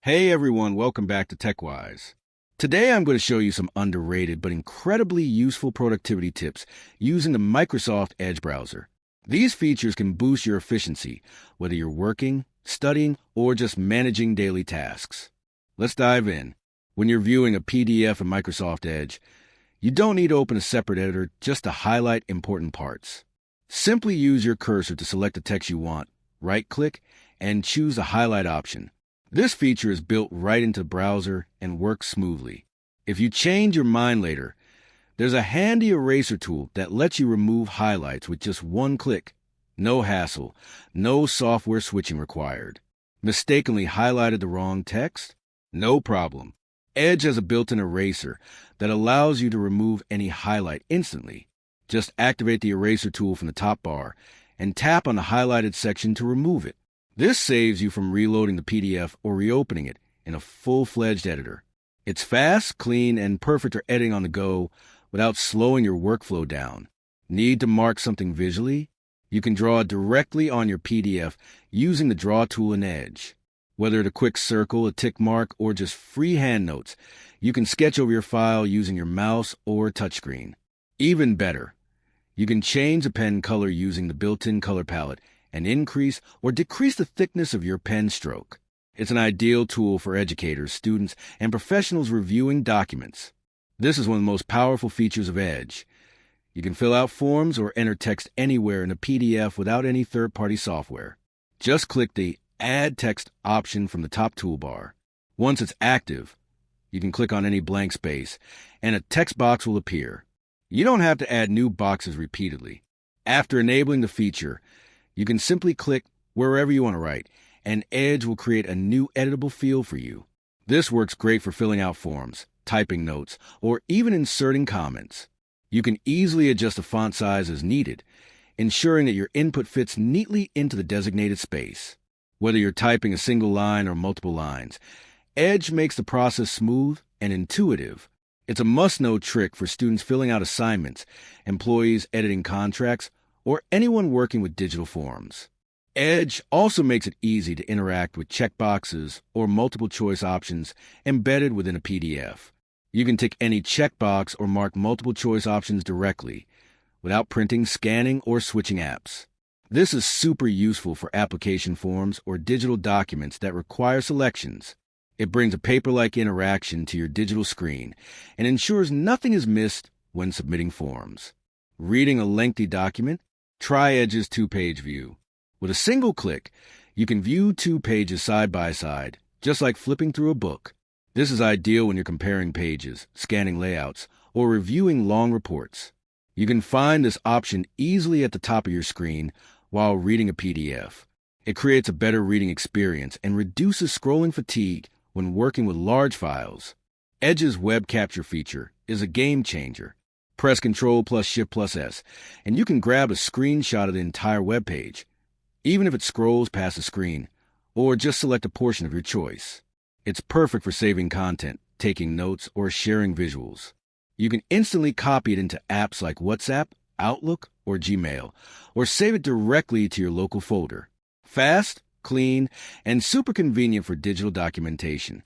Hey everyone, welcome back to Teckwise. Today I'm going to show you some underrated but incredibly useful productivity tips using the Microsoft Edge browser. These features can boost your efficiency, whether you're working, studying, or just managing daily tasks. Let's dive in. When you're viewing a PDF in Microsoft Edge, you don't need to open a separate editor just to highlight important parts. Simply use your cursor to select the text you want, right-click, and choose the highlight option. This feature is built right into the browser and works smoothly. If you change your mind later, there's a handy eraser tool that lets you remove highlights with just one click. No hassle, no software switching required. Mistakenly highlighted the wrong text? No problem. Edge has a built-in eraser that allows you to remove any highlight instantly. Just activate the eraser tool from the top bar and tap on the highlighted section to remove it. This saves you from reloading the PDF or reopening it in a full-fledged editor. It's fast, clean, and perfect for editing on the go without slowing your workflow down. Need to mark something visually? You can draw directly on your PDF using the Draw tool in Edge. Whether it's a quick circle, a tick mark, or just freehand notes, you can sketch over your file using your mouse or touchscreen. Even better, you can change the pen color using the built-in color palette and increase or decrease the thickness of your pen stroke. It's an ideal tool for educators, students, and professionals reviewing documents. This is one of the most powerful features of Edge. You can fill out forms or enter text anywhere in a PDF without any third-party software. Just click the Add Text option from the top toolbar. Once it's active, you can click on any blank space, and a text box will appear. You don't have to add new boxes repeatedly. After enabling the feature, you can simply click wherever you want to write, and Edge will create a new editable field for you. This works great for filling out forms, typing notes, or even inserting comments. You can easily adjust the font size as needed, ensuring that your input fits neatly into the designated space. Whether you're typing a single line or multiple lines, Edge makes the process smooth and intuitive. It's a must-know trick for students filling out assignments, employees editing contracts, or anyone working with digital forms. Edge also makes it easy to interact with checkboxes or multiple choice options embedded within a PDF. You can tick any checkbox or mark multiple choice options directly, without printing, scanning, or switching apps. This is super useful for application forms or digital documents that require selections. It brings a paper-like interaction to your digital screen and ensures nothing is missed when submitting forms. Reading a lengthy document? Try Edge's two-page view. With a single click, you can view 2 pages side by side, just like flipping through a book. This is ideal when you're comparing pages, scanning layouts, or reviewing long reports. You can find this option easily at the top of your screen while reading a PDF. It creates a better reading experience and reduces scrolling fatigue when working with large files. Edge's web capture feature is a game changer. Press Ctrl plus Shift plus S, and you can grab a screenshot of the entire web page, even if it scrolls past the screen, or just select a portion of your choice. It's perfect for saving content, taking notes, or sharing visuals. You can instantly copy it into apps like WhatsApp, Outlook, or Gmail, or save it directly to your local folder. Fast, clean, and super convenient for digital documentation.